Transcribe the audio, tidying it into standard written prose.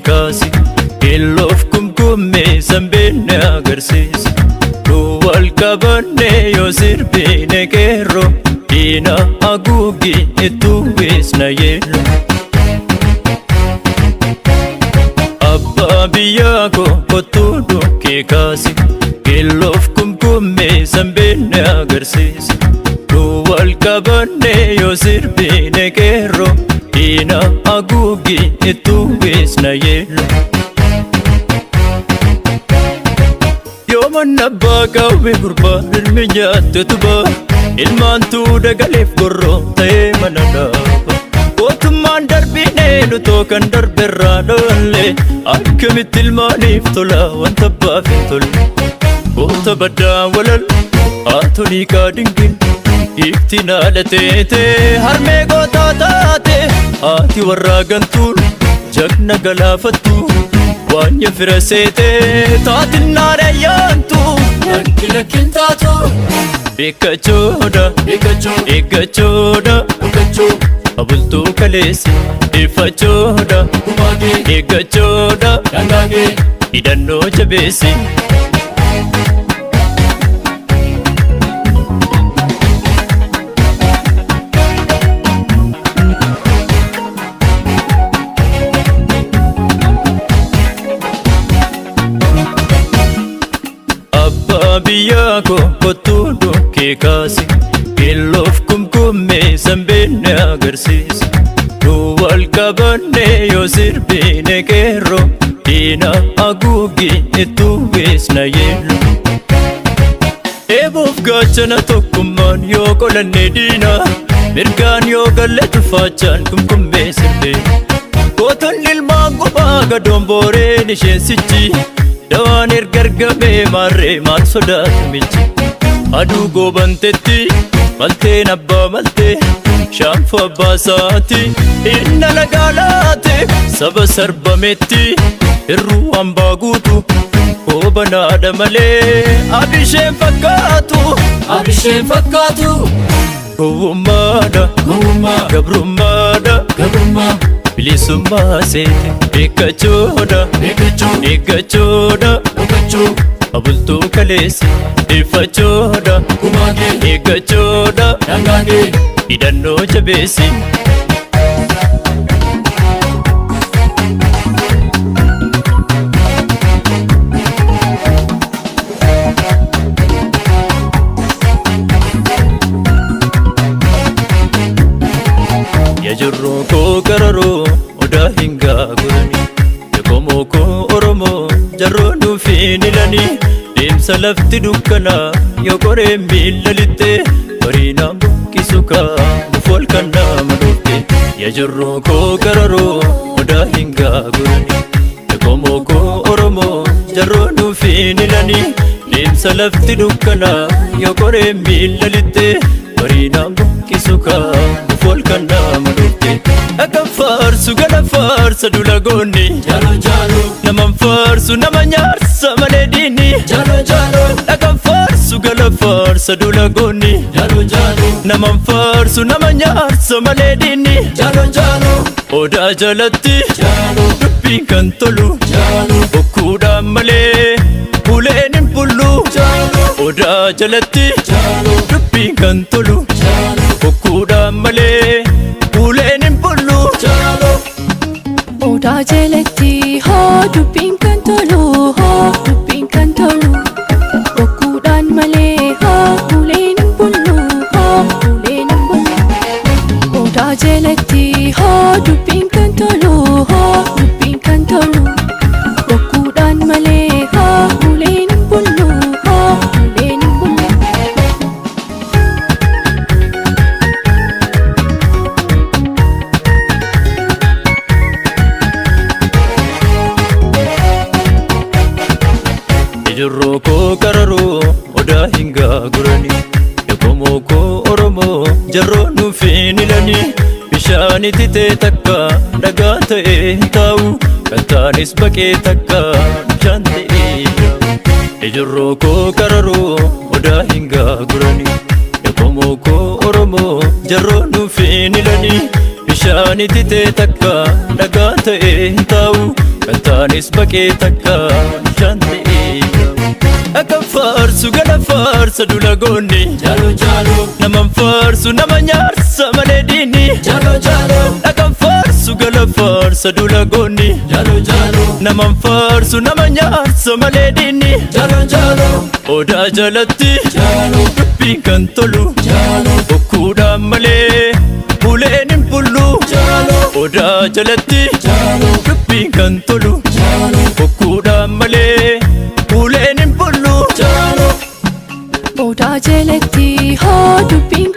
kaasi Illoof kumkummee sanbeenne agarsiisi Nu wal qabanne yoo sirbine qeerroo Diina haguugi ittuu beesna yeello Abbaa biyyaa koo kottuu dhukkee kaasi Illoof kumkummee sanbeenne agarsiisi Nu wal qabanne yoo sirbine qeerroo Diina haguugi ittuu beesna yeello Yooman abbaa qawwee gurbaa ilmi nyaatte tubaa Ilmaantuu dagaleef gorroo ta'ee mana dhaaba Mootummaan darbinee nutoo kan darberraa dholle Akkamitti ilmaaniif tola wanta abbaaf hin tolle Goota baddaa walal haatolii kaadingin Hiiktiin haadha teetee harmee gootaa taate Haati warraa gantuun jagna galaafattu Waanya fira seetee taatinaan ayyaantu Lakkin taatu Eeggachoodha eeggachoodha Abultuu kaleesse iffachoodha Kumaagee Eeggachoodha Dangaagee hidhannoo jabeesse Abbaa biyyaa koo kottuu dhukkee kaasi Illoof kumkummee sanbeenne agarsiisi Nu wal qabanne yoo sirbine qeerroo Diina haguugi ittuu beesna yeello Eeboof gaachana tokkummaan yoo qolanne diina Mirgaan yoo galle tufaachaan kumkummee sirbee Gootonni ilmaan qophaa gadoon booreen isheensichi Dawaan ergargamee maarree maal sodaatu michi Aduu goobantetti malteen abbaa maltee Shaanfoo abbaa saati inna lagaalaate Saba sarbametti irruu hambaa guutu Hoobanaadha malee abisheen fakkaatu Abisheen fakkaatu Gowwummaadha gabrummaadha Bilisummaa seete eeggachoodha eeggachoodha Abultuu kaleesse iffachoodha Kumaagee eeggachoodha Dangaagee hidhannoo jabeesse Yajurroo koo qararoo odaa hin gaagurani Yakomoo koo oromoo jarroo nuufiin ilani Deemsa lafti dukkanaa yoo qoree miilla lixxe Bariinaan buqqisu kaamuuf ol kan nama dhufte Yajurroo koo qararoo odaa hin gaagurani Yakomoo koo oromoo jarroo nuufiin ilani Deemsa lafti dukkanaa yoo qoree miilla lixxe Bariinaan buqqisu kaamuuf ol kan nama dhufte Akka faarsu gala faarsa dulagoonni Jaalo Naman faarsu nama nyaarsa malee diini Jaalo Akka faarsu gala faarsa dulagoonni Jaalo Naman faarsu nama nyaarsa malee diini Jaalo Odaa jalatti dubbiin kan tolu Bokkuudhaan malee uleen hin bullu Odaa jalatti dubbiin kan tolu Bokkuudhaan malee uleen hin bullu Odaa jalatti hoo dubbiin kan tolu dubbiin kan tolu Bokkuudhaan malee uleen hin bullu uleen hin bullu Odaa jalatti hoo dubbiin kan tolu dubbiin kan tolu Bokkuudhaan malee uleen hin bullu uleen hin bullu Yajurroo koo qararoo odaa hin gaagurani Yakomoo koo oromoo jarroo nuufiin ilani Bishaani titee takka dhagaa ta'ee taa'u Kan taanis baqee takka bishaan ta'ee yaa'u Yajurroo koo qararoo odaa hin gaagurani Yakomoo koo oromoo jarroo nuufiin ilani Bishaani titee takka dhagaa ta'ee taa'u kan taanis baqee takka bishaan ta'ee akka faarsu gala faarsa dula goonni Jalo jalo, naman faarsu nama nyaarsa malee diinni jalo jalo, dhagan faarsu gala faarsa dula goonni jalo jalo, naman faarsu nama nyaarsa malee diinni jalo jalo, odaa jalatti jalo, dubbiin kan tolu jalo, bokkuudhaan malee buleen hin bullu jalo, odaa jalatti jalo, dubbiin kan tolu jalo, bokkuudhaan malee buleen hin bullu jalo. Odaa jalatti hoo dubbiin